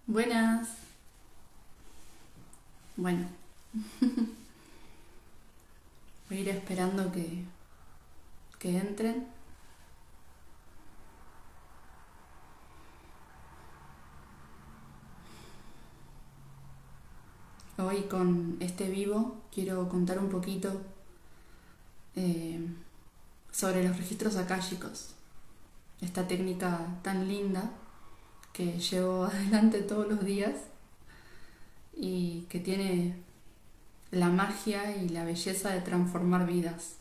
Buenas. Bueno, voy a ir esperando que entren. Hoy con este vivo quiero contar un poquito eh, sobre los registros akáshicos, esta técnica tan linda que llevo adelante todos los días y que tiene la magia y la belleza de transformar vidas,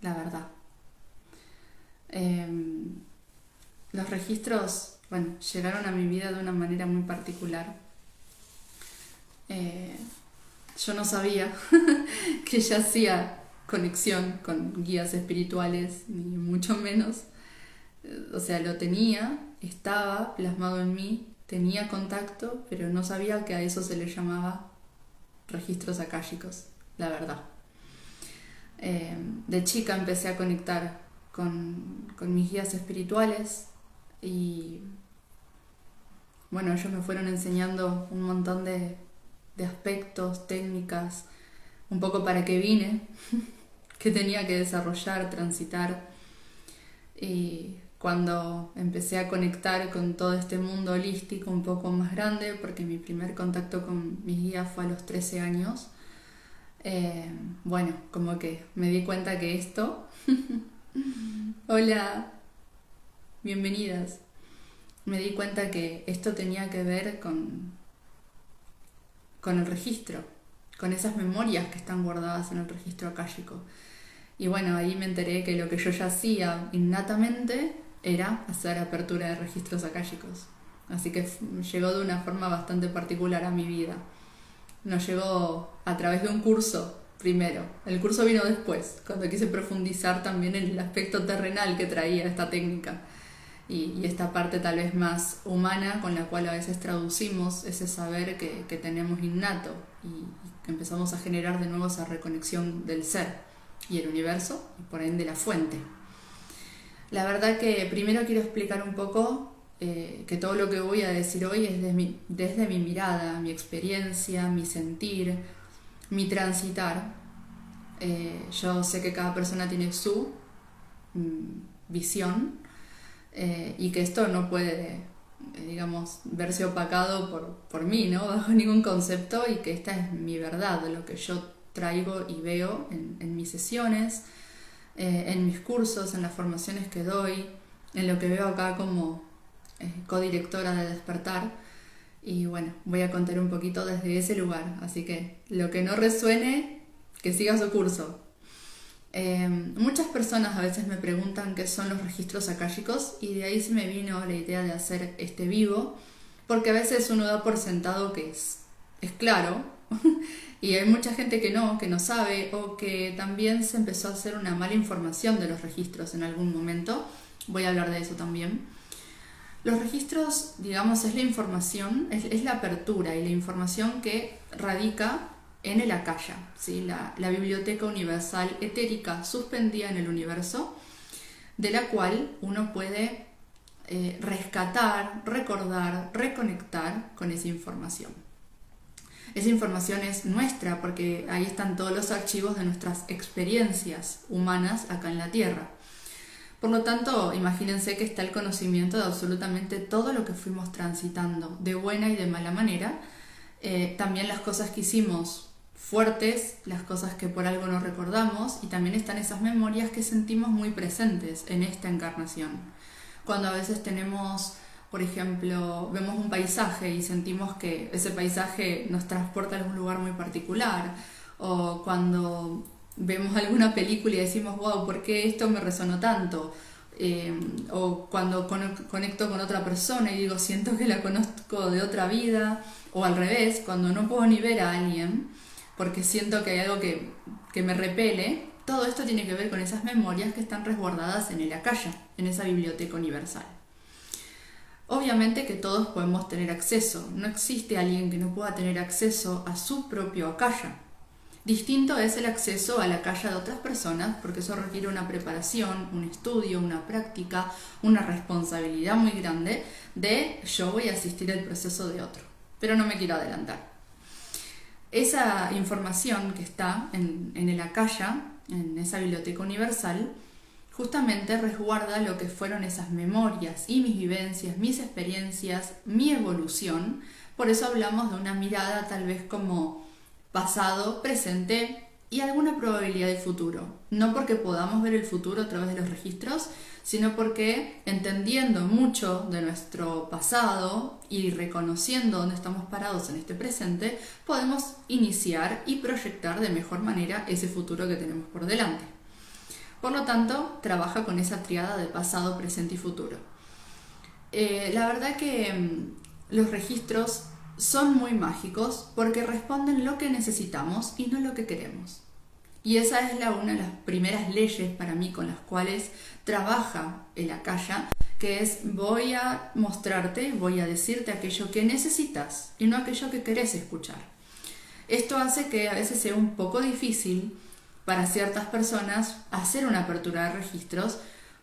la verdad. Eh, los registros, bueno, llegaron a mi vida de una manera muy particular. Eh, yo no sabía que ya hacía conexión con guías espirituales, ni mucho menos. O sea, lo tenía, estaba plasmado en mí, tenía contacto, pero no sabía que a eso se le llamaba registros akáshicos, la verdad. De chica empecé a conectar con mis guías espirituales y bueno, ellos me fueron enseñando un montón de aspectos, técnicas, un poco para qué vine, que tenía que desarrollar, transitar. Y cuando empecé a conectar con todo este mundo holístico un poco más grande, porque mi primer contacto con mis guías fue a los 13 años, bueno, como que me di cuenta que esto... Hola, bienvenidas. Me di cuenta que esto tenía que ver con el registro, con esas memorias que están guardadas en el registro akáshico. Y bueno, ahí me enteré que lo que yo ya hacía innatamente era hacer apertura de registros akáshicos. Así que llegó de una forma bastante particular a mi vida. No llegó a través de un curso primero. El curso vino después, cuando quise profundizar también en el aspecto terrenal que traía esta técnica. Y esta parte tal vez más humana con la cual a veces traducimos ese saber que tenemos innato y que empezamos a generar de nuevo esa reconexión del ser y el universo y por ende la fuente. La verdad que primero quiero explicar un poco que todo lo que voy a decir hoy es desde mi mirada, mi experiencia, mi sentir, mi transitar. Yo sé que cada persona tiene su visión y que esto no puede, digamos, verse opacado por mí, ¿no? Bajo ningún concepto, y que esta es mi verdad, lo que yo traigo y veo en mis sesiones, en mis cursos, en las formaciones que doy, en lo que veo acá como codirectora de Despertar. Y bueno, voy a contar un poquito desde ese lugar, así que lo que no resuene, que siga su curso. Muchas personas a veces me preguntan qué son los registros akáshicos y de ahí se me vino la idea de hacer este vivo, porque a veces uno da por sentado que es claro y hay mucha gente que no sabe, o que también se empezó a hacer una mala información de los registros en algún momento. Voy a hablar de eso también. Los registros, digamos, es la información, es la apertura y la información que radica en el Akasha, ¿sí? La biblioteca universal etérica suspendida en el universo, de la cual uno puede rescatar, recordar, reconectar con esa información. Esa información es nuestra porque ahí están todos los archivos de nuestras experiencias humanas acá en la Tierra. Por lo tanto, imagínense que está el conocimiento de absolutamente todo lo que fuimos transitando, de buena y de mala manera. También las cosas que hicimos fuertes, las cosas que por algo no recordamos, y también están esas memorias que sentimos muy presentes en esta encarnación. Cuando a veces tenemos, por ejemplo, vemos un paisaje y sentimos que ese paisaje nos transporta a algún lugar muy particular, o cuando vemos alguna película y decimos, wow, ¿por qué esto me resonó tanto? O cuando conecto con otra persona y digo, siento que la conozco de otra vida, o al revés, cuando no puedo ni ver a alguien porque siento que hay algo que me repele. Todo esto tiene que ver con esas memorias que están resguardadas en el Akasha, en esa biblioteca universal. Obviamente que todos podemos tener acceso, no existe alguien que no pueda tener acceso a su propio Akasha. Distinto es el acceso a la calle de otras personas, porque eso requiere una preparación, un estudio, una práctica, una responsabilidad muy grande de yo voy a asistir al proceso de otro. Pero no me quiero adelantar. Esa información que está en el Akasha, en esa biblioteca universal, justamente resguarda lo que fueron esas memorias y mis vivencias, mis experiencias, mi evolución. Por eso hablamos de una mirada tal vez como pasado, presente y alguna probabilidad de futuro. No porque podamos ver el futuro a través de los registros, sino porque entendiendo mucho de nuestro pasado y reconociendo dónde estamos parados en este presente, podemos iniciar y proyectar de mejor manera ese futuro que tenemos por delante. Por lo tanto, trabaja con esa triada de pasado, presente y futuro. La verdad que los registros son muy mágicos porque responden lo que necesitamos y no lo que queremos. Y esa es una de las primeras leyes para mí con las cuales trabaja el Akasha, que es voy a mostrarte, voy a decirte aquello que necesitas y no aquello que querés escuchar. Esto hace que a veces sea un poco difícil para ciertas personas hacer una apertura de registros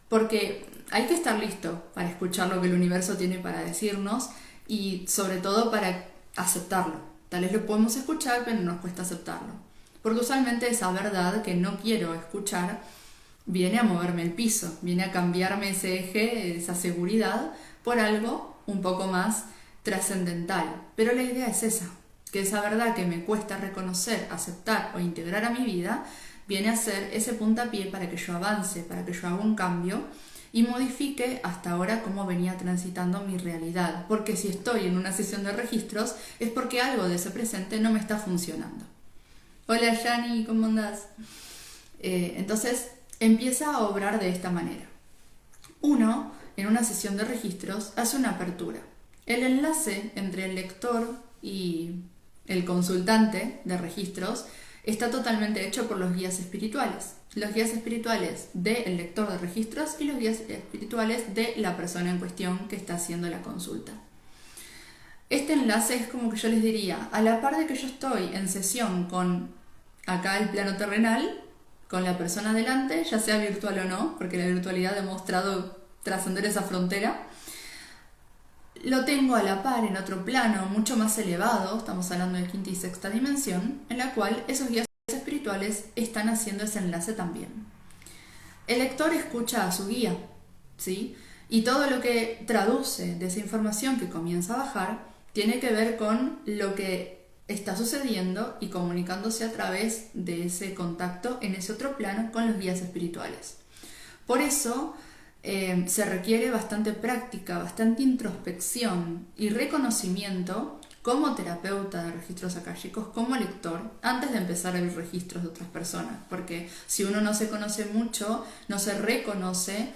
porque hay que estar listo para escuchar lo que el universo tiene para decirnos y sobre todo para aceptarlo. Tal vez lo podemos escuchar, pero nos cuesta aceptarlo. Porque usualmente esa verdad que no quiero escuchar viene a moverme el piso, viene a cambiarme ese eje, esa seguridad, por algo un poco más trascendental. Pero la idea es esa, que esa verdad que me cuesta reconocer, aceptar o integrar a mi vida, viene a ser ese puntapié para que yo avance, para que yo haga un cambio y modifique hasta ahora cómo venía transitando mi realidad. Porque si estoy en una sesión de registros es porque algo de ese presente no me está funcionando. Hola Yani, ¿cómo andás? Entonces empieza a obrar de esta manera. Uno, en una sesión de registros, hace una apertura. El enlace entre el lector y el consultante de registros está totalmente hecho por los guías espirituales. Los guías espirituales del lector de registros y los guías espirituales de la persona en cuestión que está haciendo la consulta. Este enlace es como que yo les diría, a la par de que yo estoy en sesión con acá el plano terrenal, con la persona delante, ya sea virtual o no, porque la virtualidad ha demostrado trascender esa frontera, lo tengo a la par en otro plano mucho más elevado, estamos hablando de quinta y sexta dimensión, en la cual esos guías espirituales están haciendo ese enlace también. El lector escucha a su guía, ¿sí? Y todo lo que traduce de esa información que comienza a bajar tiene que ver con lo que está sucediendo y comunicándose a través de ese contacto en ese otro plano con los guías espirituales. Por eso se requiere bastante práctica, bastante introspección y reconocimiento como terapeuta de registros akáshicos, como lector, antes de empezar a ver registros de otras personas. Porque si uno no se conoce mucho, no se reconoce,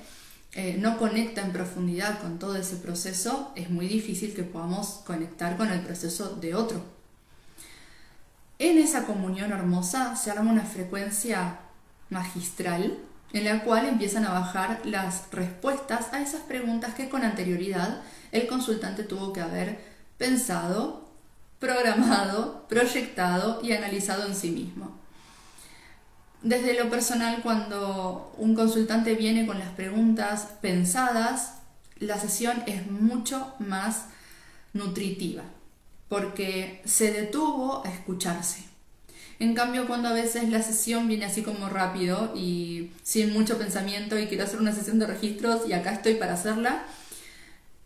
no conecta en profundidad con todo ese proceso, es muy difícil que podamos conectar con el proceso de otro. En esa comunión hermosa se arma una frecuencia magistral en la cual empiezan a bajar las respuestas a esas preguntas que con anterioridad el consultante tuvo que haber pensado, programado, proyectado y analizado en sí mismo. Desde lo personal, cuando un consultante viene con las preguntas pensadas, la sesión es mucho más nutritiva, porque se detuvo a escucharse. En cambio, cuando a veces la sesión viene así como rápido y sin mucho pensamiento y quiero hacer una sesión de registros y acá estoy para hacerla,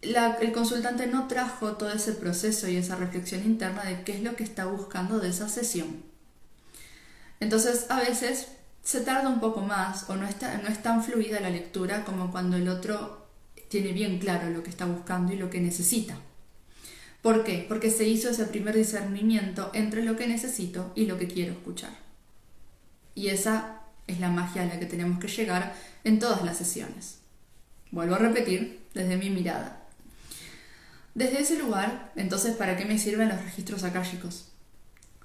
el consultante no trajo todo ese proceso y esa reflexión interna de qué es lo que está buscando de esa sesión. Entonces, a veces se tarda un poco más o no es tan fluida la lectura como cuando el otro tiene bien claro lo que está buscando y lo que necesita. ¿Por qué? Porque se hizo ese primer discernimiento entre lo que necesito y lo que quiero escuchar. Y esa es la magia a la que tenemos que llegar en todas las sesiones. Vuelvo a repetir, desde mi mirada. Desde ese lugar, entonces, ¿para qué me sirven los registros akáshicos?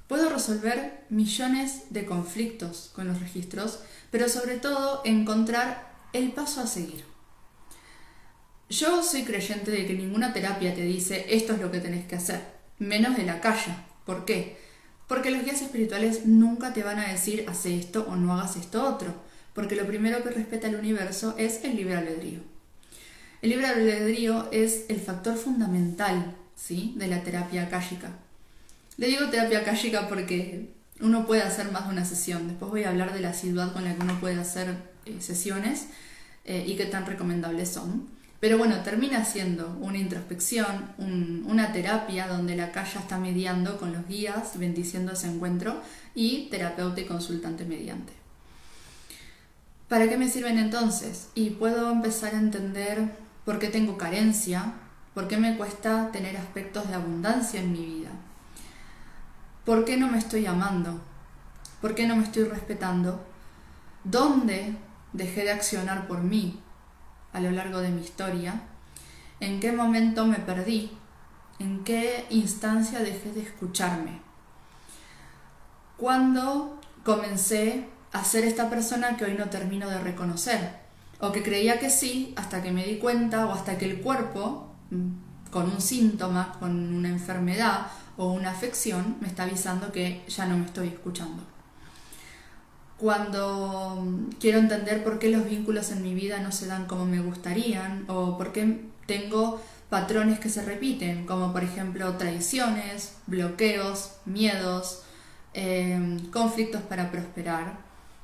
Puedo resolver millones de conflictos con los registros, pero sobre todo encontrar el paso a seguir. Yo soy creyente de que ninguna terapia te dice esto es lo que tenés que hacer, menos de la Akasha. ¿Por qué? Porque los guías espirituales nunca te van a decir hace esto o no hagas esto otro, porque lo primero que respeta el universo es el libre albedrío. El libre albedrío es el factor fundamental, ¿sí?, de la terapia akáshica. Le digo terapia akáshica porque uno puede hacer más de una sesión. Después voy a hablar de la asiduidad con la que uno puede hacer sesiones y qué tan recomendables son. Pero bueno, termina siendo una introspección, una terapia donde la akasha está mediando con los guías, bendiciendo ese encuentro, y terapeuta y consultante mediante. ¿Para qué me sirven entonces? Y puedo empezar a entender por qué tengo carencia, por qué me cuesta tener aspectos de abundancia en mi vida, por qué no me estoy amando, por qué no me estoy respetando, dónde dejé de accionar por mí a lo largo de mi historia, en qué momento me perdí, en qué instancia dejé de escucharme, cuándo comencé a ser esta persona que hoy no termino de reconocer, o que creía que sí hasta que me di cuenta, o hasta que el cuerpo, con un síntoma, con una enfermedad o una afección, me está avisando que ya no me estoy escuchando. Cuando quiero entender por qué los vínculos en mi vida no se dan como me gustarían, o por qué tengo patrones que se repiten, como por ejemplo traiciones, bloqueos, miedos, conflictos para prosperar,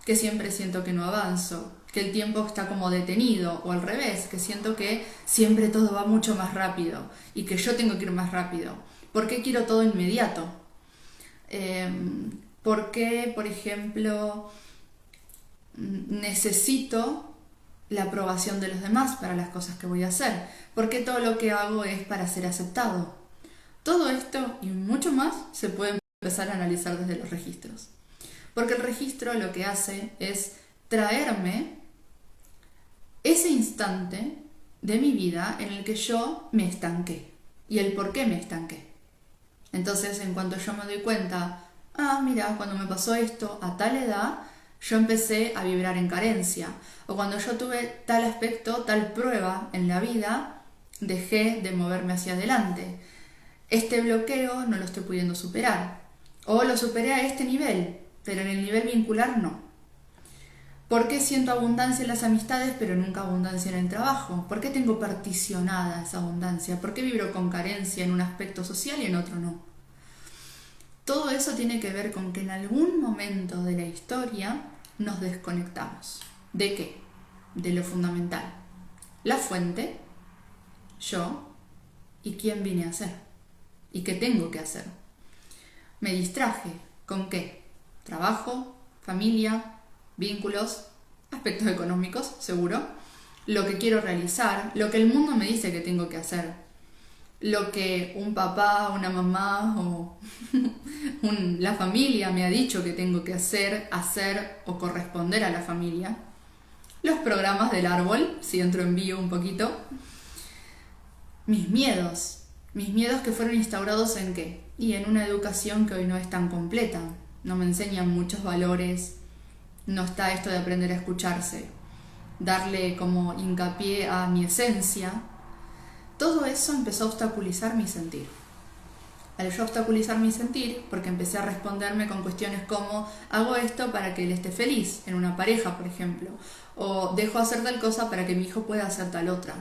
que siempre siento que no avanzo, que el tiempo está como detenido, o al revés, que siento que siempre todo va mucho más rápido y que yo tengo que ir más rápido. ¿Por qué quiero todo inmediato? ¿Por qué, por ejemplo, necesito la aprobación de los demás para las cosas que voy a hacer? ¿Por qué todo lo que hago es para ser aceptado? Todo esto y mucho más se puede empezar a analizar desde los registros. Porque el registro lo que hace es traerme ese instante de mi vida en el que yo me estanqué y el por qué me estanqué. Entonces, en cuanto yo me doy cuenta, mira, cuando me pasó esto a tal edad, yo empecé a vibrar en carencia. O cuando yo tuve tal aspecto, tal prueba en la vida, dejé de moverme hacia adelante. Este bloqueo no lo estoy pudiendo superar. O lo superé a este nivel, pero en el nivel vincular no. ¿Por qué siento abundancia en las amistades, pero nunca abundancia en el trabajo? ¿Por qué tengo particionada esa abundancia? ¿Por qué vibro con carencia en un aspecto social y en otro no? Todo eso tiene que ver con que en algún momento de la historia nos desconectamos. ¿De qué? De lo fundamental. La fuente, yo, y quién vine a ser. ¿Y qué tengo que hacer? Me distraje. ¿Con qué? Trabajo, familia, vínculos, aspectos económicos, seguro, lo que quiero realizar, lo que el mundo me dice que tengo que hacer, lo que un papá, una mamá o la familia me ha dicho que tengo que hacer o corresponder a la familia, los programas del árbol, si entro en vivo un poquito, mis miedos que fueron instaurados ¿en qué? Y en una educación que hoy no es tan completa, no me enseñan muchos valores. No está esto de aprender a escucharse, darle como hincapié a mi esencia. Todo eso empezó a obstaculizar mi sentir. Al yo obstaculizar mi sentir, porque empecé a responderme con cuestiones como hago esto para que él esté feliz, en una pareja, por ejemplo, o dejo hacer tal cosa para que mi hijo pueda hacer tal otra.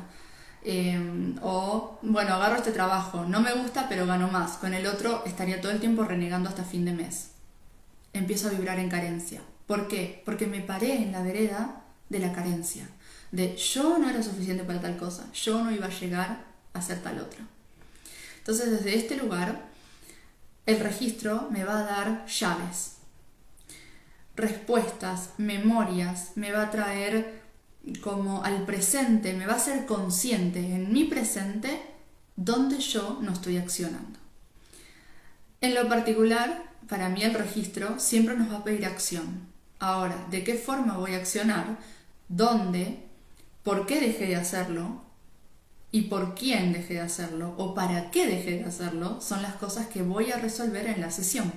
O, bueno, agarro este trabajo, no me gusta, pero gano más. Con el otro estaría todo el tiempo renegando hasta fin de mes. Empiezo a vibrar en carencia. ¿Por qué? Porque me paré en la vereda de la carencia, de yo no era suficiente para tal cosa, yo no iba a llegar a hacer tal otra. Entonces, desde este lugar, el registro me va a dar llaves, respuestas, memorias, me va a traer como al presente, me va a hacer consciente en mi presente donde yo no estoy accionando. En lo particular, para mí el registro siempre nos va a pedir acción. Ahora, ¿de qué forma voy a accionar? ¿Dónde? ¿Por qué dejé de hacerlo? ¿Y por quién dejé de hacerlo? ¿O para qué dejé de hacerlo? Son las cosas que voy a resolver en la sesión.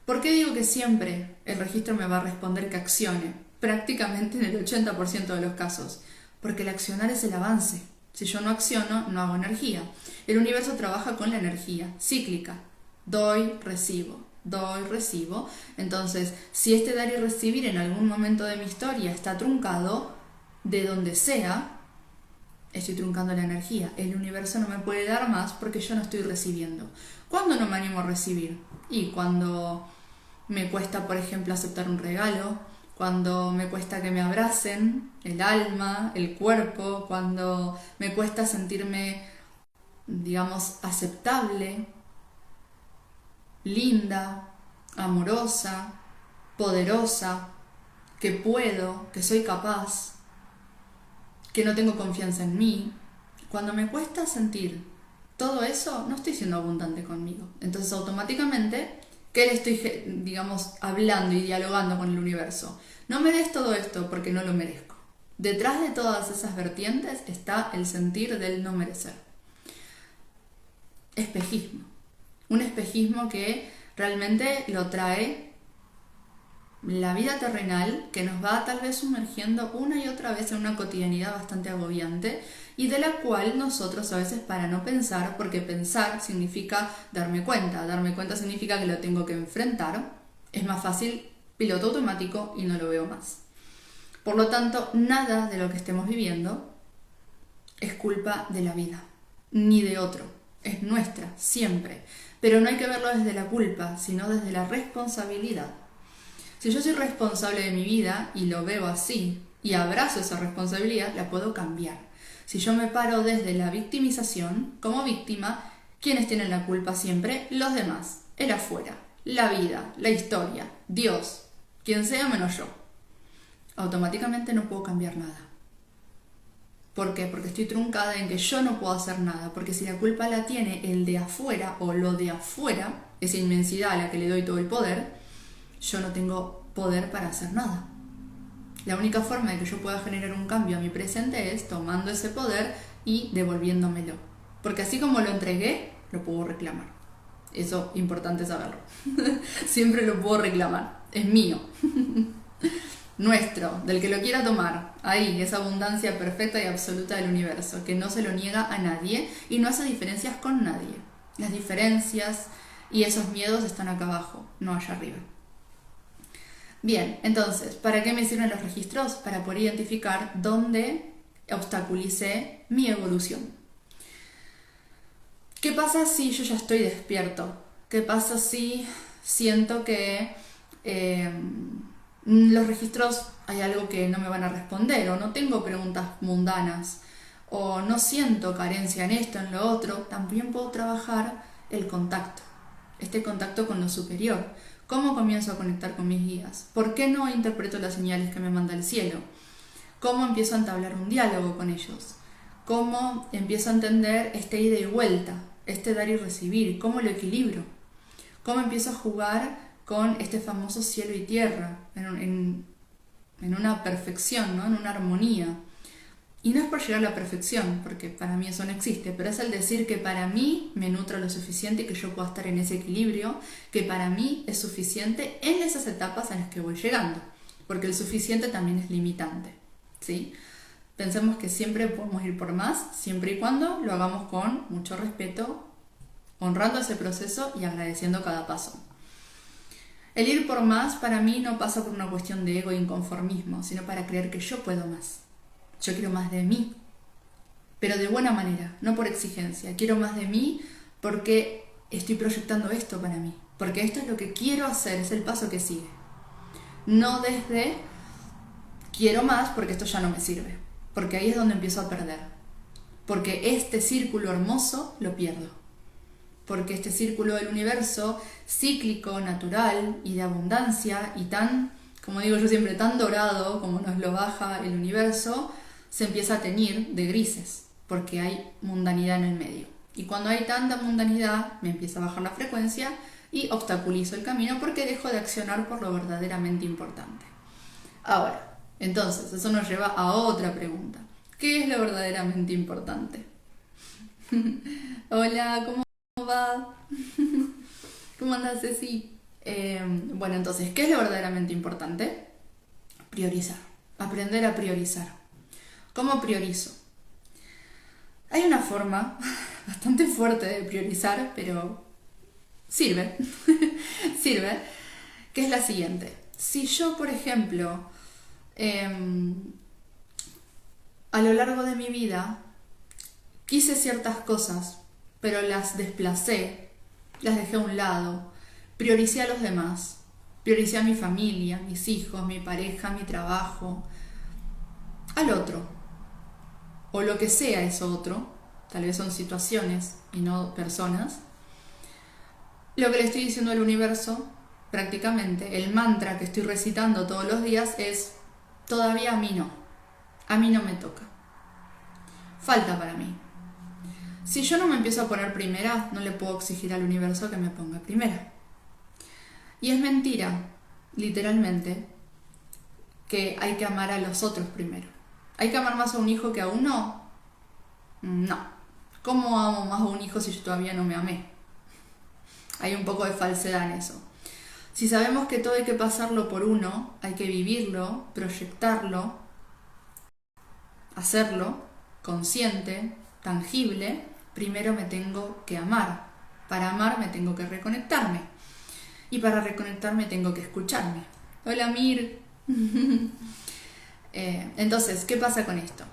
¿Por qué digo que siempre el registro me va a responder que accione? Prácticamente en el 80% de los casos. Porque el accionar es el avance. Si yo no acciono, no hago energía. El universo trabaja con la energía, cíclica. Doy, recibo. doy, recibo. Entonces, si este dar y recibir en algún momento de mi historia está truncado, de donde sea, estoy truncando la energía. El universo no me puede dar más porque yo no estoy recibiendo. ¿Cuándo no me animo a recibir? Y cuando me cuesta, por ejemplo, aceptar un regalo, cuando me cuesta que me abracen el alma, el cuerpo, cuando me cuesta sentirme, digamos, aceptable, linda, amorosa, poderosa, que puedo, que soy capaz, que no tengo confianza en mí. Cuando me cuesta sentir todo eso, no estoy siendo abundante conmigo. Entonces automáticamente, ¿qué le estoy, digamos, hablando y dialogando con el universo? No me des todo esto porque no lo merezco. Detrás de todas esas vertientes está el sentir del no merecer. Espejismo. Un espejismo que realmente lo trae la vida terrenal, que nos va tal vez sumergiendo una y otra vez en una cotidianidad bastante agobiante y de la cual nosotros a veces para no pensar, porque pensar significa darme cuenta significa que lo tengo que enfrentar, es más fácil piloto automático y no lo veo más. Por lo tanto, nada de lo que estemos viviendo es culpa de la vida, ni de otro, es nuestra, siempre. Pero no hay que verlo desde la culpa, sino desde la responsabilidad. Si yo soy responsable de mi vida y lo veo así y abrazo esa responsabilidad, la puedo cambiar. Si yo me paro desde la victimización, como víctima, ¿quiénes tienen la culpa siempre? Los demás, el afuera, la vida, la historia, Dios, quien sea menos yo. Automáticamente no puedo cambiar nada. ¿Por qué? Porque estoy truncada en que yo no puedo hacer nada, porque si la culpa la tiene el de afuera o lo de afuera, esa inmensidad a la que le doy todo el poder, yo no tengo poder para hacer nada. La única forma de que yo pueda generar un cambio a mi presente es tomando ese poder y devolviéndomelo. Porque así como lo entregué, lo puedo reclamar. Eso es importante saberlo. Siempre lo puedo reclamar. Es mío. Nuestro, del que lo quiera tomar. Ahí, esa abundancia perfecta y absoluta del universo, que no se lo niega a nadie y no hace diferencias con nadie. Las diferencias y esos miedos están acá abajo, no allá arriba. Bien, entonces, ¿para qué me sirven los registros? Para poder identificar dónde obstaculicé mi evolución. ¿Qué pasa si yo ya estoy despierto? ¿Qué pasa si siento que los registros hay algo que no me van a responder, o no tengo preguntas mundanas, o no siento carencia en esto, en lo otro? También puedo trabajar el contacto, este contacto con lo superior. ¿Cómo comienzo a conectar con mis guías? ¿Por qué no interpreto las señales que me manda el cielo? ¿Cómo empiezo a entablar un diálogo con ellos? ¿Cómo empiezo a entender este ida y vuelta, este dar y recibir? ¿Cómo lo equilibro? ¿Cómo empiezo a jugar con este famoso cielo y tierra en una perfección, ¿no? En una armonía? Y no es por llegar a la perfección, porque para mí eso no existe, pero es el decir que para mí me nutro lo suficiente y que yo pueda estar en ese equilibrio, que para mí es suficiente en esas etapas en las que voy llegando, porque el suficiente también es limitante, ¿sí? Pensemos que siempre podemos ir por más, siempre y cuando lo hagamos con mucho respeto, honrando ese proceso y agradeciendo cada paso. El ir por más para mí no pasa por una cuestión de ego e inconformismo, sino para creer que yo puedo más. Yo quiero más de mí, pero de buena manera, no por exigencia. Quiero más de mí porque estoy proyectando esto para mí, porque esto es lo que quiero hacer, es el paso que sigue. No desde quiero más porque esto ya no me sirve, porque ahí es donde empiezo a perder, porque este círculo hermoso lo pierdo, porque este círculo del universo cíclico, natural y de abundancia y tan, como digo yo siempre, tan dorado como nos lo baja el universo, se empieza a teñir de grises, porque hay mundanidad en el medio. Y cuando hay tanta mundanidad, me empieza a bajar la frecuencia y obstaculizo el camino porque dejo de accionar por lo verdaderamente importante. Ahora, entonces, eso nos lleva a otra pregunta. ¿Qué es lo verdaderamente importante? Hola, ¿cómo va? ¿Cómo andas, Ceci? Bueno, entonces, ¿qué es lo verdaderamente importante? Priorizar. Aprender a priorizar. ¿Cómo priorizo? Hay una forma bastante fuerte de priorizar, pero sirve, sirve, que es la siguiente. Si yo, por ejemplo, a lo largo de mi vida quise ciertas cosas, pero las desplacé, las dejé a un lado, prioricé a los demás, prioricé a mi familia, mis hijos, mi pareja, mi trabajo, al otro, o lo que sea eso otro, tal vez son situaciones y no personas. Lo que le estoy diciendo al universo, prácticamente, el mantra que estoy recitando todos los días es: todavía a mí no me toca, falta para mí. Si yo no me empiezo a poner primera, no le puedo exigir al universo que me ponga primera. Y es mentira, literalmente, que hay que amar a los otros primero. ¿Hay que amar más a un hijo que a uno? No. ¿Cómo amo más a un hijo si yo todavía no me amé? Hay un poco de falsedad en eso. Si sabemos que todo hay que pasarlo por uno, hay que vivirlo, proyectarlo, hacerlo consciente, tangible, primero me tengo que amar. Para amar me tengo que reconectarme. Y para reconectarme tengo que escucharme. Hola Mir. Entonces, ¿qué pasa con esto?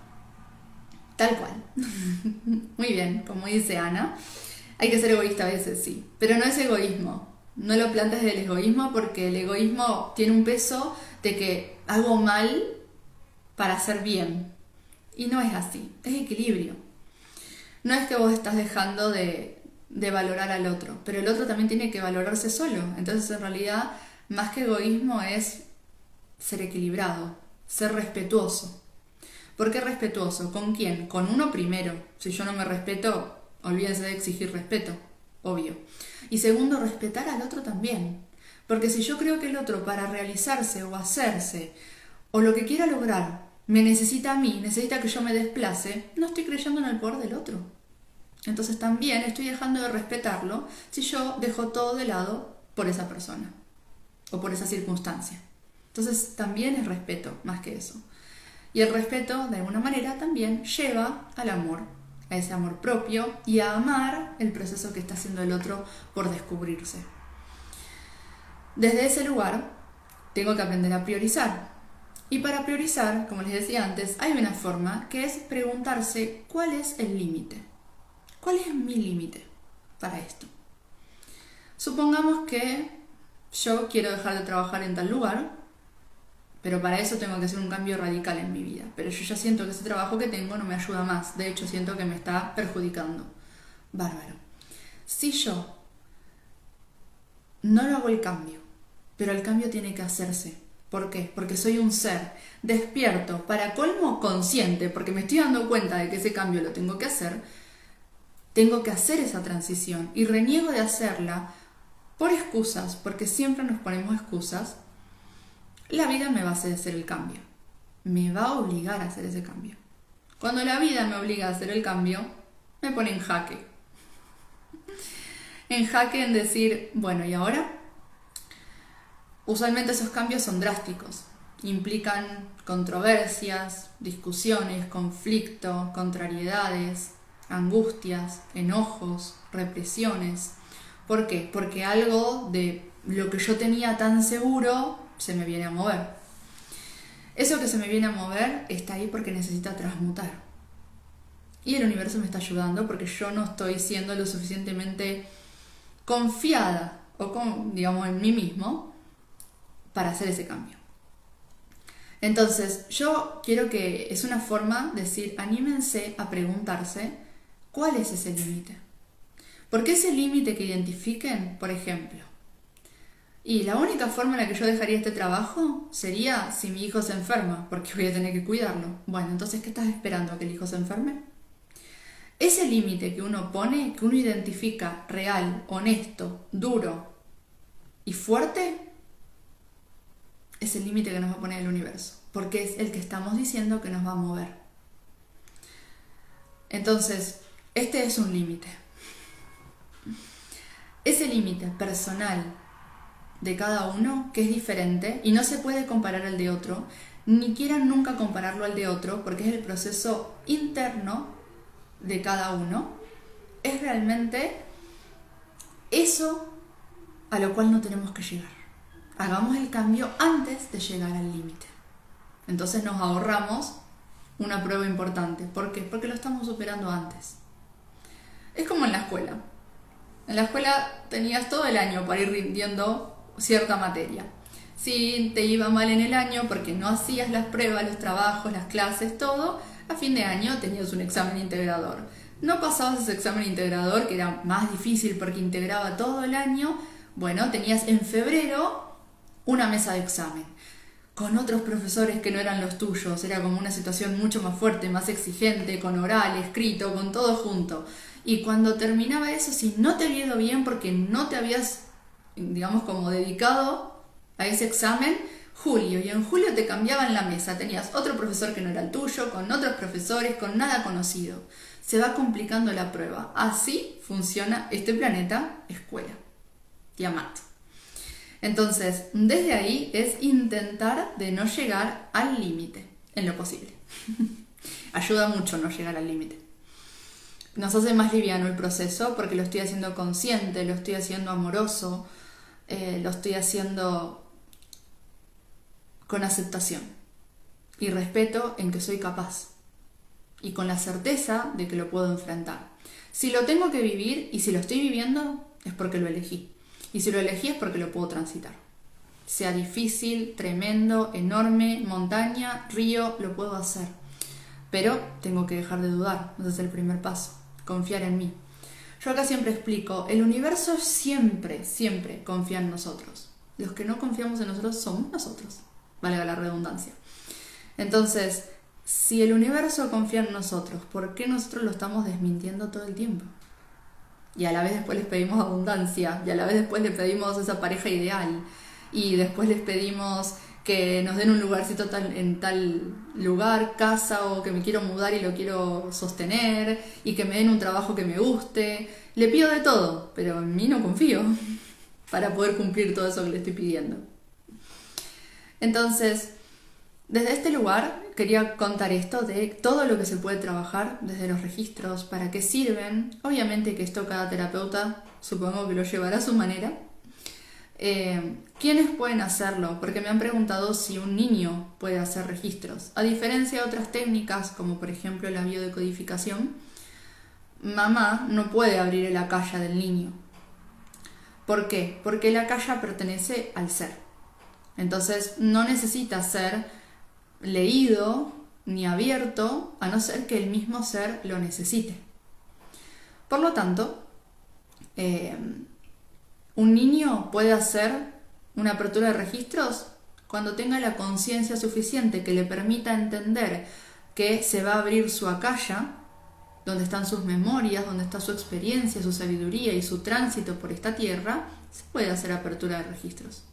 Tal cual. Muy bien, como dice Ana, hay que ser egoísta a veces, sí. Pero no es egoísmo. No lo plantes del egoísmo, porque el egoísmo tiene un peso de que hago mal para hacer bien. Y no es así, es equilibrio. No es que vos estás dejando de valorar al otro, pero el otro también tiene que valorarse solo. Entonces, en realidad, más que egoísmo es ser equilibrado, ser respetuoso. ¿Por qué respetuoso? ¿Con quién? Con uno primero. Si yo no me respeto, olvídense de exigir respeto, obvio. Y segundo, respetar al otro también. Porque si yo creo que el otro, para realizarse o hacerse o lo que quiera lograr, me necesita a mí, necesita que yo me desplace, no estoy creyendo en el poder del otro. Entonces también estoy dejando de respetarlo si yo dejo todo de lado por esa persona o por esa circunstancia. Entonces también es respeto, más que eso. Y el respeto, de alguna manera, también lleva al amor, a ese amor propio y a amar el proceso que está haciendo el otro por descubrirse. Desde ese lugar, tengo que aprender a priorizar. Y para priorizar, como les decía antes, hay una forma que es preguntarse cuál es el límite. ¿Cuál es mi límite para esto? Supongamos que yo quiero dejar de trabajar en tal lugar, pero para eso tengo que hacer un cambio radical en mi vida. Pero yo ya siento que ese trabajo que tengo no me ayuda más. De hecho, siento que me está perjudicando. Bárbaro. Si yo no lo hago el cambio, pero el cambio tiene que hacerse. ¿Por qué? Porque soy un ser despierto, para colmo consciente, porque me estoy dando cuenta de que ese cambio lo tengo que hacer esa transición y reniego de hacerla por excusas, porque siempre nos ponemos excusas. La vida me va a hacer el cambio, me va a obligar a hacer ese cambio. Cuando la vida me obliga a hacer el cambio, me pone en jaque. En jaque en decir, bueno, ¿y ahora? Usualmente esos cambios son drásticos, implican controversias, discusiones, conflicto, contrariedades, angustias, enojos, represiones. ¿Por qué? Porque algo de lo que yo tenía tan seguro se me viene a mover. Eso que se me viene a mover está ahí porque necesita transmutar. Y el universo me está ayudando porque yo no estoy siendo lo suficientemente confiada digamos, en mí mismo para hacer ese cambio. Entonces, yo quiero que es una forma de decir, anímense a preguntarse cuál es ese límite. Porque ese límite que identifiquen, por ejemplo, y la única forma en la que yo dejaría este trabajo sería si mi hijo se enferma, porque voy a tener que cuidarlo. Bueno, entonces, ¿qué estás esperando? ¿A que el hijo se enferme? Ese límite que uno pone, que uno identifica real, honesto, duro y fuerte, es el límite que nos va a poner el universo, porque es el que estamos diciendo que nos va a mover. Entonces, este es un límite. Ese límite personal de cada uno, que es diferente y no se puede comparar al de otro, ni quieran nunca compararlo al de otro, porque es el proceso interno de cada uno, es realmente eso a lo cual no tenemos que llegar. Hagamos el cambio antes de llegar al límite. Entonces nos ahorramos una prueba importante. ¿Por qué? Porque lo estamos superando antes. Es como en la escuela. En la escuela tenías todo el año para ir rindiendo cierta materia. Si te iba mal en el año porque no hacías las pruebas, los trabajos, las clases, todo, a fin de año tenías un examen integrador. No pasabas ese examen integrador, que era más difícil porque integraba todo el año. Bueno, tenías en febrero una mesa de examen con otros profesores que no eran los tuyos. Era como una situación mucho más fuerte, más exigente, con oral, escrito, con todo junto. Y cuando terminaba eso, si no te había ido bien porque no te habías, digamos, como dedicado a ese examen, julio, y en julio te cambiaban la mesa. Tenías otro profesor que no era el tuyo, con otros profesores, con nada conocido. Se va complicando la prueba. Así funciona este planeta escuela. Tiamat. Entonces, desde ahí es intentar de no llegar al límite, en lo posible. Ayuda mucho no llegar al límite. Nos hace más liviano el proceso porque lo estoy haciendo consciente, lo estoy haciendo amoroso, lo estoy haciendo con aceptación y respeto en que soy capaz y con la certeza de que lo puedo enfrentar. Si lo tengo que vivir y si lo estoy viviendo es porque lo elegí. Y si lo elegí es porque lo puedo transitar. Sea difícil, tremendo, enorme, montaña, río, lo puedo hacer. Pero tengo que dejar de dudar. Ese es el primer paso. Confiar en mí. Yo acá siempre explico, el universo siempre confía en nosotros. Los que no confiamos en nosotros somos nosotros. Valga la redundancia. Entonces, si el universo confía en nosotros, ¿por qué nosotros lo estamos desmintiendo todo el tiempo? Y a la vez después les pedimos abundancia, y a la vez después les pedimos esa pareja ideal, y después les pedimos que nos den un lugarcito en tal lugar, casa, o que me quiero mudar y lo quiero sostener, y que me den un trabajo que me guste. Le pido de todo, pero en mí no confío para poder cumplir todo eso que le estoy pidiendo. Entonces, desde este lugar quería contar esto de todo lo que se puede trabajar desde los registros, para qué sirven. Obviamente que esto cada terapeuta supongo que lo llevará a su manera. ¿Quiénes pueden hacerlo? Porque me han preguntado si un niño puede hacer registros. A diferencia de otras técnicas, como por ejemplo la biodecodificación, mamá no puede abrir la akasha del niño. ¿Por qué? Porque la akasha pertenece al ser. Entonces no necesita ser leído ni abierto, a no ser que el mismo ser lo necesite. Por lo tanto, un niño puede hacer una apertura de registros cuando tenga la conciencia suficiente que le permita entender que se va a abrir su akasha, donde están sus memorias, donde está su experiencia, su sabiduría y su tránsito por esta tierra. Se puede hacer apertura de registros.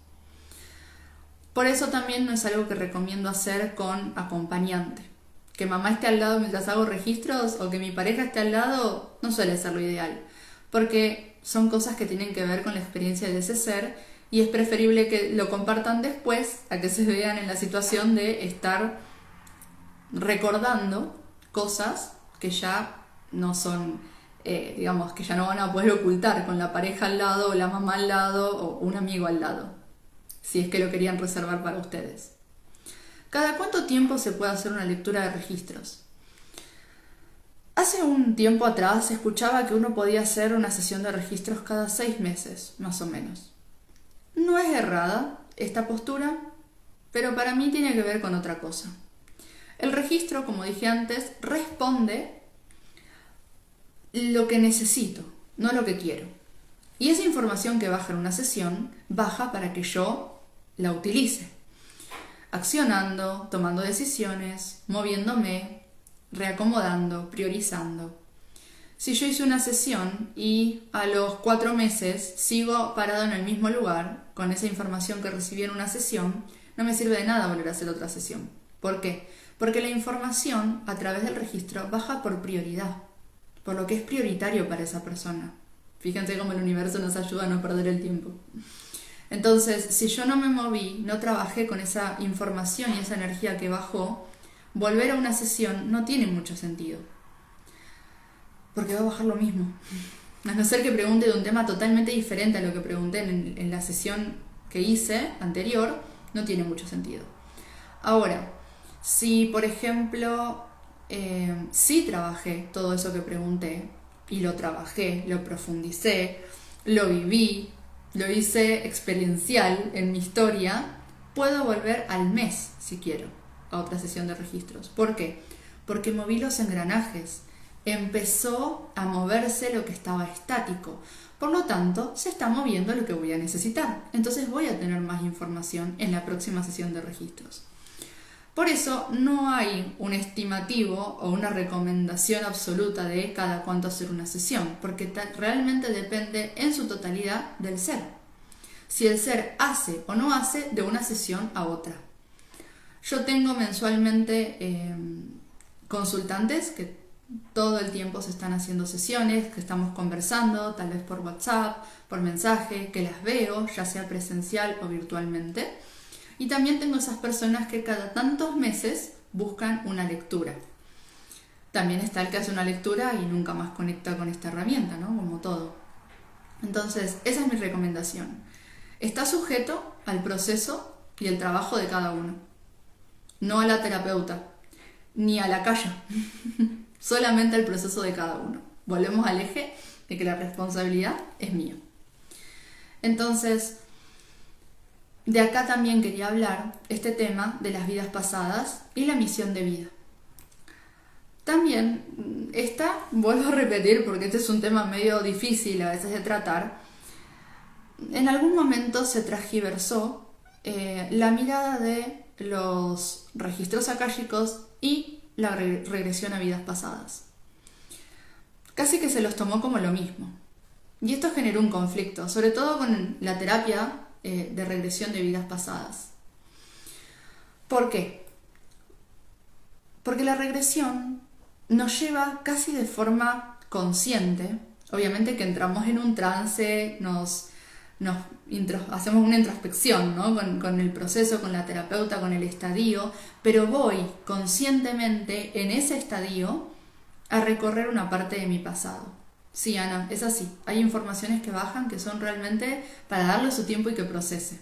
Por eso también no es algo que recomiendo hacer con acompañante. Que mamá esté al lado mientras hago registros o que mi pareja esté al lado no suele ser lo ideal, porque son cosas que tienen que ver con la experiencia de ese ser y es preferible que lo compartan después a que se vean en la situación de estar recordando cosas que ya no son, digamos, que ya no van a poder ocultar con la pareja al lado o la mamá al lado o un amigo al lado, si es que lo querían reservar para ustedes. ¿Cada cuánto tiempo se puede hacer una lectura de registros? Hace un tiempo atrás escuchaba que uno podía hacer una sesión de registros cada 6 meses, más o menos. No es errada esta postura, pero para mí tiene que ver con otra cosa. El registro, como dije antes, responde lo que necesito, no lo que quiero. Y esa información que baja en una sesión, baja para que yo la utilice. Accionando, tomando decisiones, moviéndome, reacomodando, priorizando. Si yo hice una sesión y a los 4 meses sigo parado en el mismo lugar, con esa información que recibí en una sesión, no me sirve de nada volver a hacer otra sesión. ¿Por qué? Porque la información a través del registro baja por prioridad, por lo que es prioritario para esa persona. Fíjense cómo el universo nos ayuda a no perder el tiempo. Entonces, si yo no me moví, no trabajé con esa información y esa energía que bajó, volver a una sesión no tiene mucho sentido. Porque va a bajar lo mismo. A no ser que pregunte de un tema totalmente diferente a lo que pregunté en la sesión que hice anterior, no tiene mucho sentido. Ahora, si por ejemplo sí trabajé todo eso que pregunté, y lo trabajé, lo profundicé, lo viví, lo hice experiencial en mi historia, puedo volver al mes, si quiero, a otra sesión de registros. ¿Por qué? Porque moví los engranajes. Empezó a moverse lo que estaba estático. Por lo tanto, se está moviendo lo que voy a necesitar. Entonces voy a tener más información en la próxima sesión de registros. Por eso no hay un estimativo o una recomendación absoluta de cada cuánto hacer una sesión, porque realmente depende en su totalidad del ser. Si el ser hace o no hace de una sesión a otra. Yo tengo mensualmente consultantes que todo el tiempo se están haciendo sesiones, que estamos conversando, tal vez por WhatsApp, por mensaje, que las veo, ya sea presencial o virtualmente. Y también tengo esas personas que cada tantos meses buscan una lectura. También está el que hace una lectura y nunca más conecta con esta herramienta, ¿no? Como todo. Entonces, esa es mi recomendación. Está sujeto al proceso y el trabajo de cada uno. No a la terapeuta, ni a la calla. Solamente al proceso de cada uno. Volvemos al eje de que la responsabilidad es mía. Entonces, de acá también quería hablar este tema de las vidas pasadas y la misión de vida. También, vuelvo a repetir porque este es un tema medio difícil a veces de tratar, en algún momento se transgiversó la mirada de los registros akáshicos y la regresión a vidas pasadas. Casi que se los tomó como lo mismo. Y esto generó un conflicto, sobre todo con la terapia de regresión de vidas pasadas. ¿Por qué? Porque la regresión nos lleva casi de forma consciente, obviamente que entramos en un trance, hacemos una introspección, ¿no? con el proceso, con la terapeuta, con el estadio, pero voy conscientemente en ese estadio a recorrer una parte de mi pasado. Sí, Ana, es así. Hay informaciones que bajan que son realmente para darle su tiempo y que procese.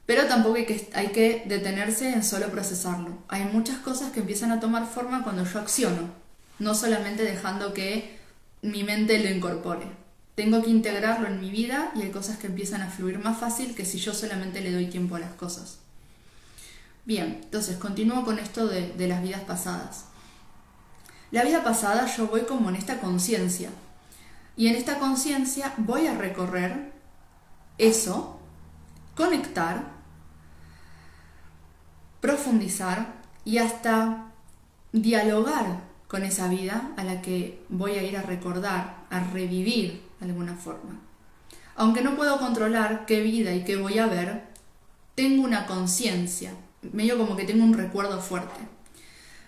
Pero tampoco hay que detenerse en solo procesarlo. Hay muchas cosas que empiezan a tomar forma cuando yo acciono, no solamente dejando que mi mente lo incorpore. Tengo que integrarlo en mi vida y hay cosas que empiezan a fluir más fácil que si yo solamente le doy tiempo a las cosas. Bien, entonces continúo con esto de las vidas pasadas. La vida pasada yo voy como en esta conciencia. Y en esta conciencia voy a recorrer eso, conectar, profundizar y hasta dialogar con esa vida a la que voy a ir a recordar, a revivir de alguna forma. Aunque no puedo controlar qué vida y qué voy a ver, tengo una conciencia, medio como que tengo un recuerdo fuerte.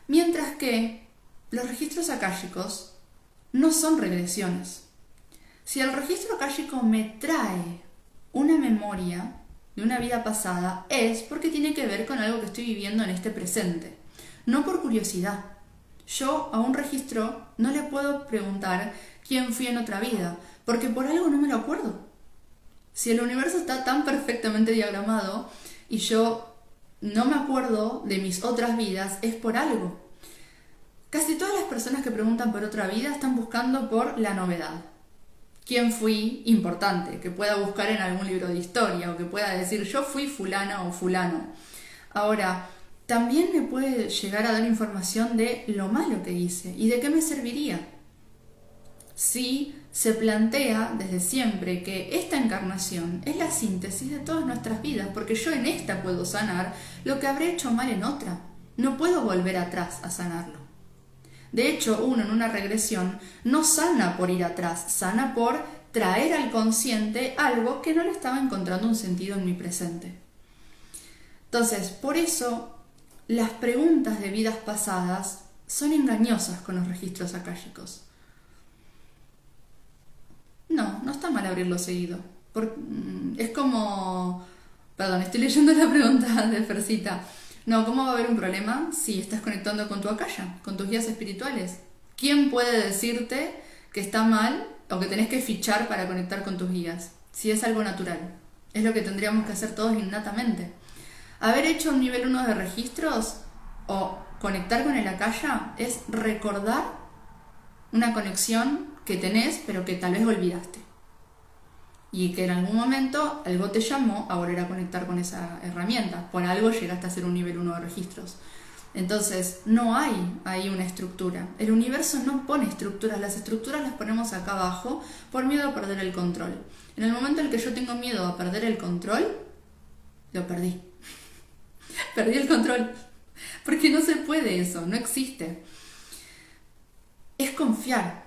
Mientras que los registros akáshicos no son regresiones. Si el registro akáshico me trae una memoria de una vida pasada, es porque tiene que ver con algo que estoy viviendo en este presente, no por curiosidad. Yo a un registro no le puedo preguntar quién fui en otra vida, porque por algo no me lo acuerdo. Si el universo está tan perfectamente diagramado y yo no me acuerdo de mis otras vidas, es por algo. Casi todas las personas que preguntan por otra vida están buscando por la novedad. ¿Quién fui? Importante, que pueda buscar en algún libro de historia o que pueda decir yo fui fulana o fulano. Ahora, también me puede llegar a dar información de lo malo que hice y de qué me serviría. Si se plantea desde siempre que esta encarnación es la síntesis de todas nuestras vidas, porque yo en esta puedo sanar lo que habré hecho mal en otra. No puedo volver atrás a sanarlo. De hecho, uno en una regresión no sana por ir atrás, sana por traer al consciente algo que no le estaba encontrando un sentido en mi presente. Entonces, por eso, las preguntas de vidas pasadas son engañosas con los registros akáshicos. No está mal abrirlo seguido. Es como... Perdón, estoy leyendo la pregunta de Fercita. No, ¿cómo va a haber un problema si estás conectando con tu akasha, con tus guías espirituales? ¿Quién puede decirte que está mal o que tenés que fichar para conectar con tus guías. Si es algo natural. Es lo que tendríamos que hacer todos innatamente. Haber hecho un nivel 1 de registros o conectar con el akasha es recordar una conexión que tenés pero que tal vez olvidaste. Y que en algún momento algo te llamó a volver a conectar con esa herramienta. Por algo llegaste a hacer un nivel 1 de registros. Entonces, no hay ahí una estructura. El universo no pone estructuras. Las estructuras las ponemos acá abajo por miedo a perder el control. En el momento en el que yo tengo miedo a perder el control, lo perdí. Perdí el control. Porque no se puede eso, no existe. Es confiar,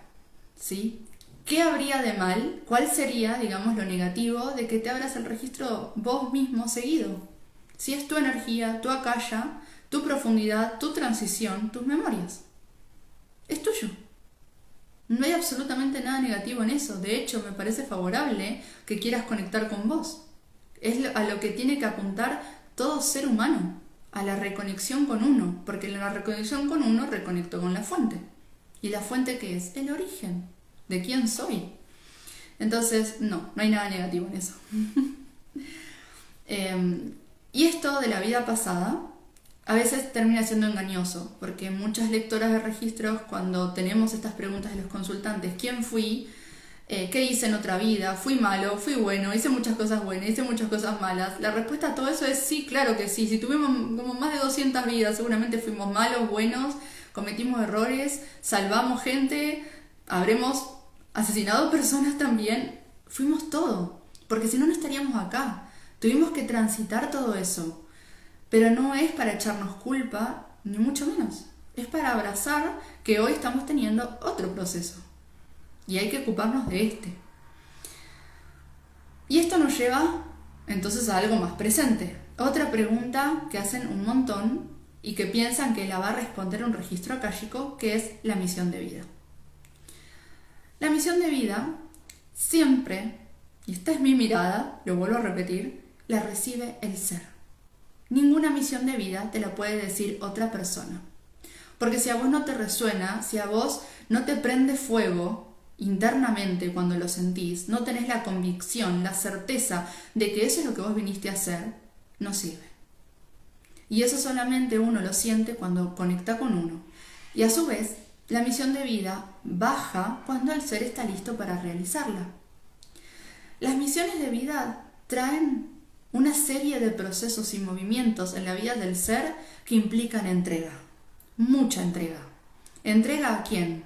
¿sí? ¿Qué habría de mal? ¿Cuál sería, digamos, lo negativo de que te abras el registro vos mismo seguido? Si es tu energía, tu akasha, tu profundidad, tu transición, tus memorias. Es tuyo. No hay absolutamente nada negativo en eso. De hecho, me parece favorable que quieras conectar con vos. Es a lo que tiene que apuntar todo ser humano, a la reconexión con uno. Porque en la reconexión con uno reconecto con la fuente. ¿Y la fuente qué es? El origen. ¿De quién soy? Entonces, no hay nada negativo en eso. Y esto de la vida pasada a veces termina siendo engañoso, porque muchas lectoras de registros, cuando tenemos estas preguntas de los consultantes, ¿quién fui? ¿Qué hice en otra vida? ¿Fui malo? ¿Fui bueno? ¿Hice muchas cosas buenas? ¿Hice muchas cosas malas? La respuesta a todo eso es sí, claro que sí. Si tuvimos como más de 200 vidas, seguramente fuimos malos, buenos, cometimos errores, salvamos gente, habremos asesinado personas también. Fuimos todo, porque si no, no estaríamos acá. Tuvimos que transitar todo eso. Pero no es para echarnos culpa, ni mucho menos. Es para abrazar que hoy estamos teniendo otro proceso. Y hay que ocuparnos de este. Y esto nos lleva entonces a algo más presente. Otra pregunta que hacen un montón y que piensan que la va a responder un registro akáshico, que es la misión de vida. La misión de vida siempre, y esta es mi mirada, lo vuelvo a repetir, la recibe el ser. Ninguna misión de vida te la puede decir otra persona. Porque si a vos no te resuena, si a vos no te prende fuego internamente cuando lo sentís, no tenés la convicción, la certeza de que eso es lo que vos viniste a hacer, no sirve. Y eso solamente uno lo siente cuando conecta con uno. Y a su vez, la misión de vida baja cuando el ser está listo para realizarla. Las misiones de vida traen una serie de procesos y movimientos en la vida del ser que implican entrega, mucha entrega. ¿Entrega a quién?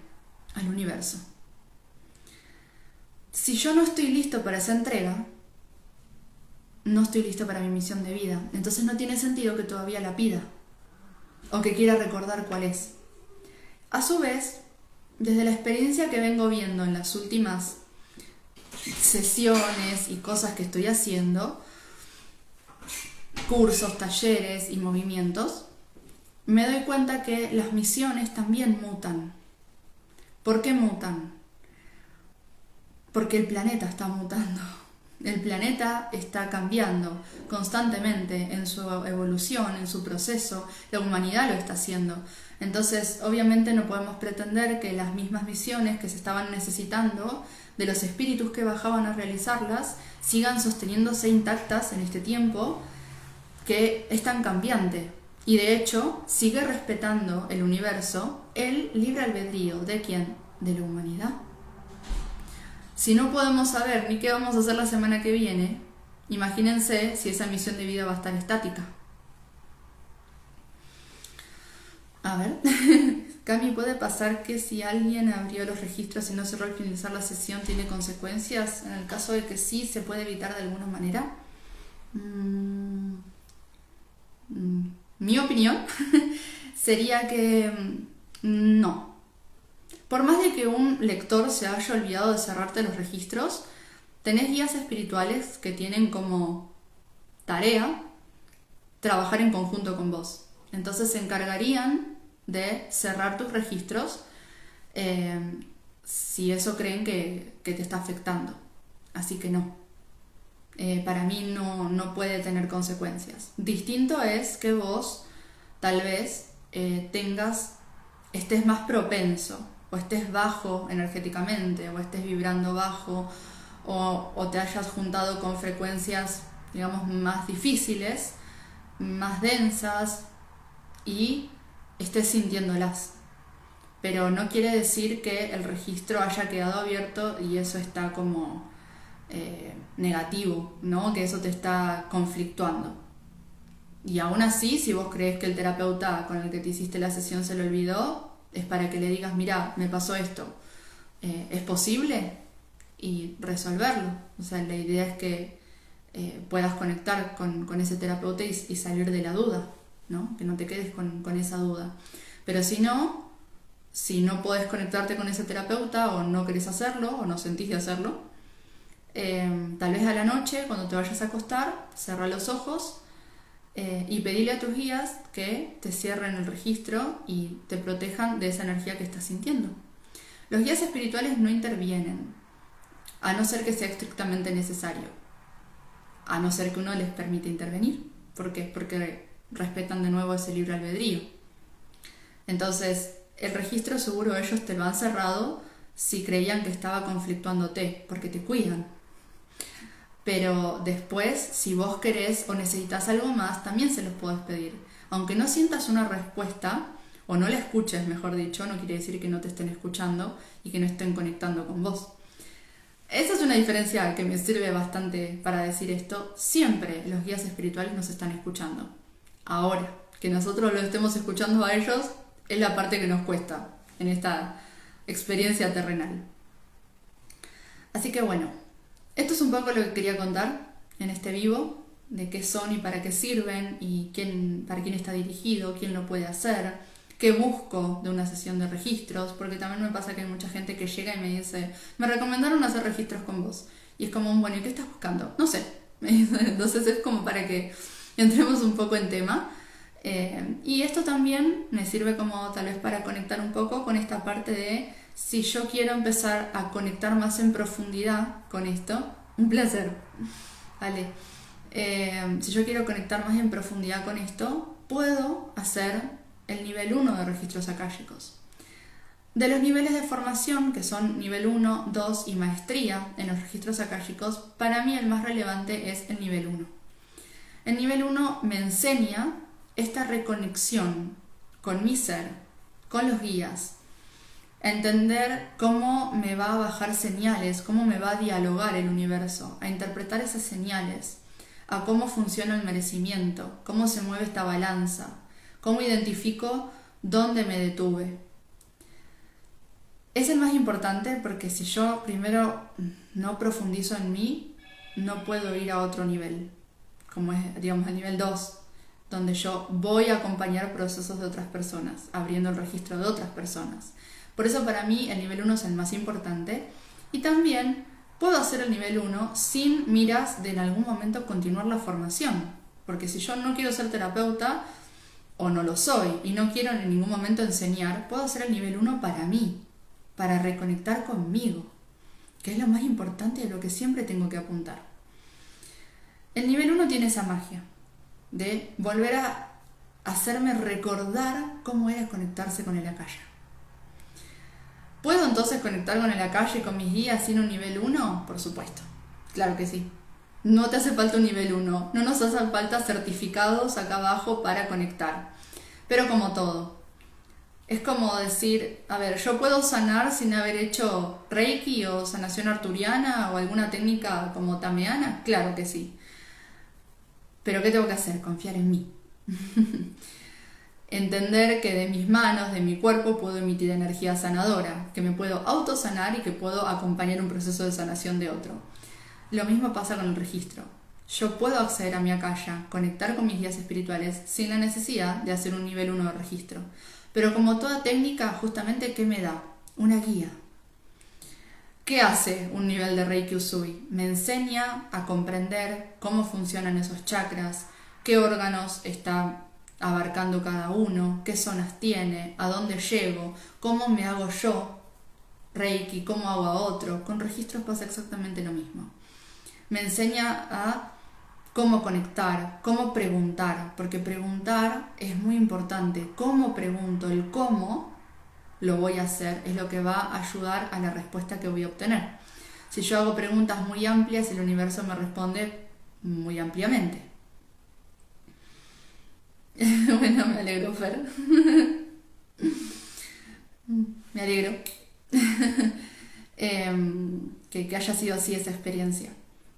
Al universo. Si yo no estoy listo para esa entrega, no estoy listo para mi misión de vida. Entonces no tiene sentido que todavía la pida o que quiera recordar cuál es. A su vez, desde la experiencia que vengo viendo en las últimas sesiones y cosas que estoy haciendo, cursos, talleres y movimientos, me doy cuenta que las misiones también mutan. ¿Por qué mutan? Porque el planeta está mutando. El planeta está cambiando constantemente en su evolución, en su proceso. La humanidad lo está haciendo. Entonces, obviamente no podemos pretender que las mismas misiones que se estaban necesitando de los espíritus que bajaban a realizarlas sigan sosteniéndose intactas en este tiempo que es tan cambiante. Y de hecho, sigue respetando el universo el libre albedrío. ¿De quién? De la humanidad. Si no podemos saber ni qué vamos a hacer la semana que viene, imagínense si esa misión de vida va a estar estática. A ver, Cami, ¿puede pasar que si alguien abrió los registros y no cerró al finalizar la sesión tiene consecuencias? En el caso de que sí, ¿se puede evitar de alguna manera? Mi opinión sería que no. Por más de que un lector se haya olvidado de cerrarte los registros, tenés guías espirituales que tienen como tarea trabajar en conjunto con vos. Entonces se encargarían de cerrar tus registros si eso creen que te está afectando. Así que no. Para mí no puede tener consecuencias. Distinto es que vos tal vez estés más propenso o estés bajo energéticamente, o estés vibrando bajo, o te hayas juntado con frecuencias, digamos, más difíciles, más densas, y estés sintiéndolas. Pero no quiere decir que el registro haya quedado abierto y eso está como negativo, ¿no? Que eso te está conflictuando. Y aún así, si vos crees que el terapeuta con el que te hiciste la sesión se lo olvidó, es para que le digas, mira, me pasó esto, ¿es posible? Y resolverlo. O sea, la idea es que puedas conectar con ese terapeuta y salir de la duda, ¿no? Que no te quedes con esa duda. Pero si no podés conectarte con ese terapeuta, o no querés hacerlo, o no sentís de hacerlo, tal vez a la noche, cuando te vayas a acostar, cerrá los ojos y pedile a tus guías que te cierren el registro y te protejan de esa energía que estás sintiendo. Los guías espirituales no intervienen, a no ser que sea estrictamente necesario, a no ser que uno les permita intervenir. ¿Por qué? Porque respetan de nuevo ese libre albedrío. Entonces, el registro seguro ellos te lo han cerrado si creían que estaba conflictuándote, porque te cuidan. Pero después, si vos querés o necesitas algo más, también se los podés pedir. Aunque no sientas una respuesta, o no la escuches, mejor dicho, no quiere decir que no te estén escuchando y que no estén conectando con vos. Esa es una diferencia que me sirve bastante para decir esto. Siempre los guías espirituales nos están escuchando. Ahora, que nosotros los estemos escuchando a ellos es la parte que nos cuesta en esta experiencia terrenal. Así que bueno, esto es un poco lo que quería contar en este vivo, de qué son y para qué sirven, y para quién está dirigido, quién lo puede hacer, qué busco de una sesión de registros, porque también me pasa que hay mucha gente que llega y me dice, me recomendaron hacer registros con vos. Y es como, bueno, ¿y qué estás buscando? No sé. Entonces es como para que entremos un poco en tema. Y esto también me sirve como tal vez para conectar un poco con esta parte de si yo quiero empezar a conectar más en profundidad con esto, un placer, ¿vale? Si yo quiero conectar más en profundidad con esto, puedo hacer el nivel 1 de registros akáshicos. De los niveles de formación, que son nivel 1, 2 y maestría en los registros akáshicos, para mí el más relevante es el nivel 1. El nivel 1 me enseña esta reconexión con mi ser, con los guías, a entender cómo me va a bajar señales, cómo me va a dialogar el universo, a interpretar esas señales, a cómo funciona el merecimiento, cómo se mueve esta balanza, cómo identifico dónde me detuve. Es el más importante porque si yo primero no profundizo en mí, no puedo ir a otro nivel, como es, digamos, el nivel 2, donde yo voy a acompañar procesos de otras personas, abriendo el registro de otras personas. Por eso para mí el nivel 1 es el más importante, y también puedo hacer el nivel 1 sin miras de en algún momento continuar la formación, porque si yo no quiero ser terapeuta o no lo soy y no quiero en ningún momento enseñar, puedo hacer el nivel 1 para mí, para reconectar conmigo, que es lo más importante y a lo que siempre tengo que apuntar. El nivel 1 tiene esa magia de volver a hacerme recordar cómo era conectarse con el akasha. ¿Puedo entonces conectar con el akasha y con mis guías sin un nivel 1? Por supuesto, claro que sí. No te hace falta un nivel 1, no nos hacen falta certificados acá abajo para conectar. Pero como todo, es como decir, a ver, ¿yo puedo sanar sin haber hecho Reiki o sanación arturiana o alguna técnica como tameana? Claro que sí. Pero ¿qué tengo que hacer? Confiar en mí. Entender que de mis manos, de mi cuerpo, puedo emitir energía sanadora, que me puedo autosanar y que puedo acompañar un proceso de sanación de otro. Lo mismo pasa con el registro. Yo puedo acceder a mi akasha, conectar con mis guías espirituales sin la necesidad de hacer un nivel 1 de registro. Pero como toda técnica, justamente, ¿qué me da? Una guía. ¿Qué hace un nivel de Reiki Usui? Me enseña a comprender cómo funcionan esos chakras, qué órganos está abarcando cada uno, qué zonas tiene, a dónde llego, cómo me hago yo Reiki, cómo hago a otro. Con registros pasa exactamente lo mismo. Me enseña a cómo conectar, cómo preguntar, porque preguntar es muy importante. ¿Cómo pregunto? El cómo lo voy a hacer, es lo que va a ayudar a la respuesta que voy a obtener. Si yo hago preguntas muy amplias, el universo me responde muy ampliamente. Bueno, me alegro, Fer. Me alegro que haya sido así esa experiencia.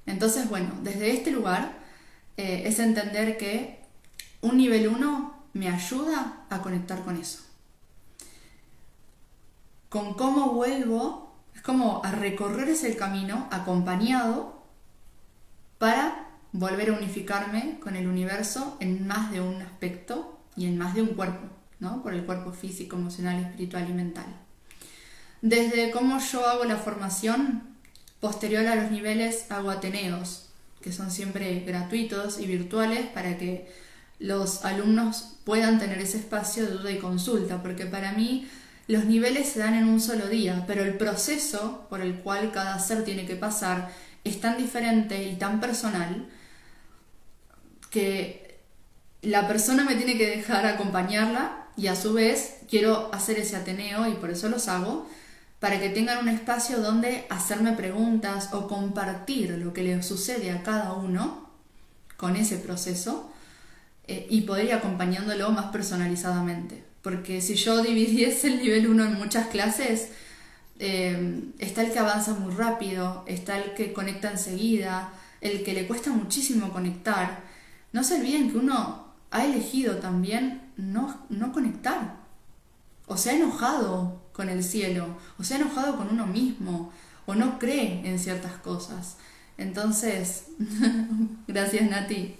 Entonces, bueno, desde este lugar es entender que un nivel 1 me ayuda a conectar con eso. Con cómo vuelvo, es como a recorrer ese camino acompañado para volver a unificarme con el universo en más de un aspecto y en más de un cuerpo, ¿no? Por el cuerpo físico, emocional, espiritual y mental. Desde cómo yo hago la formación, posterior a los niveles hago ateneos, que son siempre gratuitos y virtuales para que los alumnos puedan tener ese espacio de duda y consulta, porque para mí los niveles se dan en un solo día, pero el proceso por el cual cada ser tiene que pasar es tan diferente y tan personal que la persona me tiene que dejar acompañarla y a su vez quiero hacer ese ateneo y por eso los hago, para que tengan un espacio donde hacerme preguntas o compartir lo que les sucede a cada uno con ese proceso y poder ir acompañándolo más personalizadamente. Porque si yo dividiese el nivel 1 en muchas clases, está el que avanza muy rápido, está el que conecta enseguida, el que le cuesta muchísimo conectar. No se olviden que uno ha elegido también no conectar, o se ha enojado con el cielo, o se ha enojado con uno mismo, o no cree en ciertas cosas. Entonces, gracias Nati.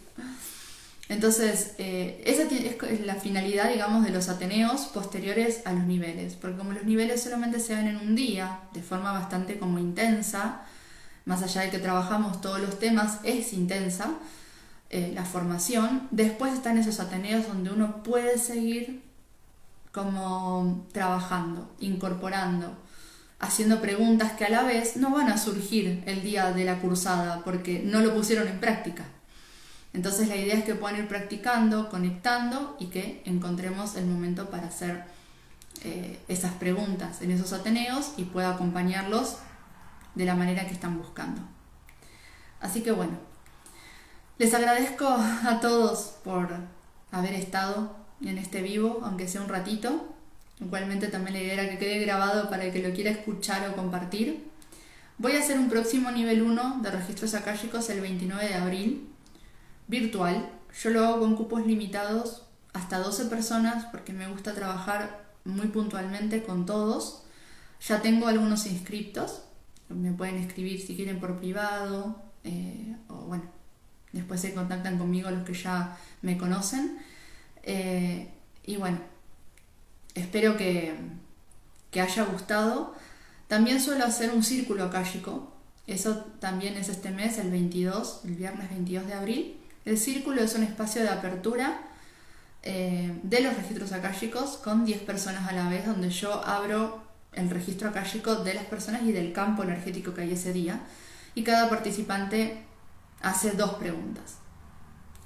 Entonces, esa es la finalidad, digamos, de los ateneos posteriores a los niveles, porque como los niveles solamente se ven en un día, de forma bastante como intensa, más allá de que trabajamos todos los temas, es intensa la formación. Después están esos ateneos donde uno puede seguir como trabajando, incorporando, haciendo preguntas que a la vez no van a surgir el día de la cursada porque no lo pusieron en práctica. Entonces la idea es que puedan ir practicando, conectando y que encontremos el momento para hacer esas preguntas en esos ateneos y pueda acompañarlos de la manera que están buscando. Así que bueno, les agradezco a todos por haber estado en este vivo, aunque sea un ratito. Igualmente también la idea era que quede grabado para el que lo quiera escuchar o compartir. Voy a hacer un próximo nivel 1 de registros akáshicos el 29 de abril, virtual. Yo lo hago con cupos limitados, hasta 12 personas, porque me gusta trabajar muy puntualmente con todos. Ya tengo algunos inscriptos, me pueden escribir si quieren por privado, o bueno, después se contactan conmigo los que ya me conocen. Y bueno, espero que haya gustado. También suelo hacer un círculo akáshico, eso también es este mes, el viernes 22 de abril. El círculo es un espacio de apertura de los registros akáshicos con 10 personas a la vez, donde yo abro el registro akáshico de las personas y del campo energético que hay ese día, y cada participante hace 2 preguntas.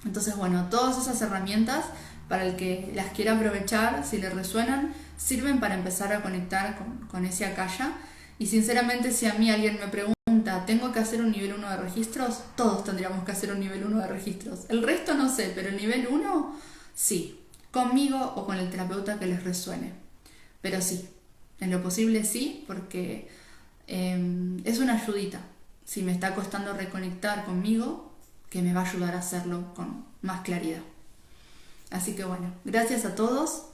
Entonces, bueno, todas esas herramientas, para el que las quiera aprovechar, si le resuenan, sirven para empezar a conectar con ese akasha. Y sinceramente, si a mí alguien me pregunta, ¿tengo que hacer un nivel 1 de registros? Todos tendríamos que hacer un nivel 1 de registros. El resto no sé, pero el nivel 1 sí, conmigo o con el terapeuta que les resuene. Pero sí, en lo posible sí, porque es una ayudita. Si me está costando reconectar conmigo, que me va a ayudar a hacerlo con más claridad. Así que bueno, gracias a todos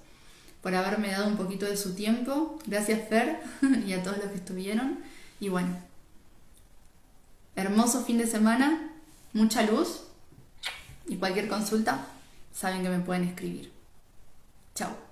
por haberme dado un poquito de su tiempo. Gracias Fer y a todos los que estuvieron. Y bueno, hermoso fin de semana, mucha luz y cualquier consulta saben que me pueden escribir. Chao.